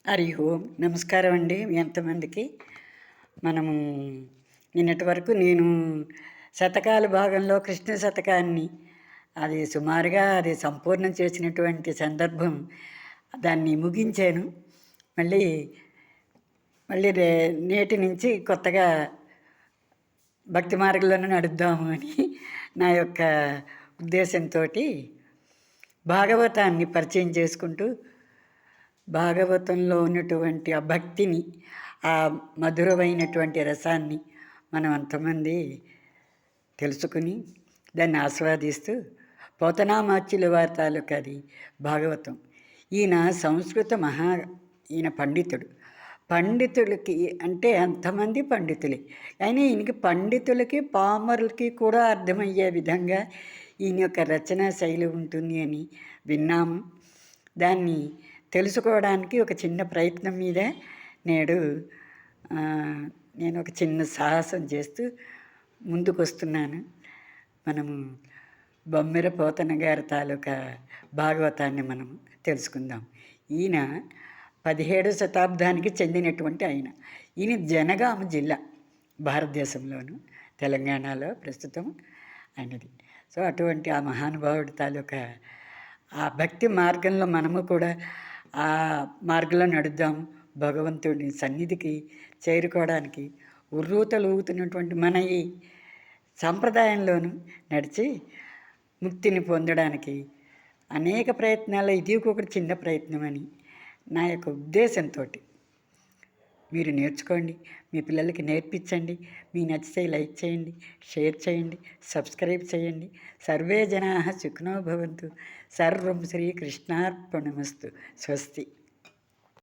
హరి ఓం. నమస్కారం అండి మీ ఎంతమందికి. మనము నిన్నటి వరకు నేను శతకాల భాగంలో కృష్ణ శతకాన్ని అది సుమారుగా సంపూర్ణం చేసినటువంటి సందర్భం, దాన్ని ముగించాను. మళ్ళీ మళ్ళీ నేటి నుంచి కొత్తగా భక్తి మార్గంలోనే నడుద్దాము అని నా యొక్క ఉద్దేశంతో భాగవతాన్ని పరిచయం చేసుకుంటూ, భాగవతంలో ఉన్నటువంటి ఆ భక్తిని, ఆ మధురమైనటువంటి రసాన్ని మనం అంతమంది తెలుసుకుని దాన్ని ఆస్వాదిస్తూ, పోతనామాచ్యుల వారి తాలూకా అది భాగవతం. ఈయన సంస్కృత ఈయన పండితులకి అంటే అంతమంది పండితులే, కానీ ఈయనకి పండితులకి పామరులకి కూడా అర్థమయ్యే విధంగా ఈయన యొక్క రచనా శైలి ఉంటుంది అని విన్నాము. దాన్ని తెలుసుకోవడానికి ఒక చిన్న ప్రయత్నం మీద నేను ఒక చిన్న సాహసం చేస్తూ ముందుకు వస్తున్నాను. మనము బొమ్మెర పోతన గారి తాలూకా భాగవతాన్ని మనం తెలుసుకుందాం. ఈయన 17వ శతాబ్దానికి చెందినటువంటి ఈయన జనగామ జిల్లా, భారతదేశంలోను తెలంగాణలో ప్రస్తుతం ఆయనది. సో అటువంటి ఆ మహానుభావుడి తాలూకా ఆ భక్తి మార్గంలో మనము కూడా ఆ మార్గంలో నడుద్దాం. భగవంతుడి సన్నిధికి చేరుకోవడానికి ఉర్రూతలూగుతున్నటువంటి మన ఈ సాంప్రదాయంలోనూ నడిచి ముక్తిని పొందడానికి అనేక ప్రయత్నాలు, ఇది ఒకటి చిన్న ప్రయత్నం అని నా యొక్క ఉద్దేశంతో మీరు నేర్చుకోండి, మీ పిల్లలకి నేర్పించండి. మీకు నచ్చితే లైక్ చేయండి, షేర్ చేయండి, సబ్స్క్రైబ్ చేయండి. సర్వే జనాః సుఖినో భవంతు. సర్వం శ్రీకృష్ణార్పణమస్తు. స్వస్తి.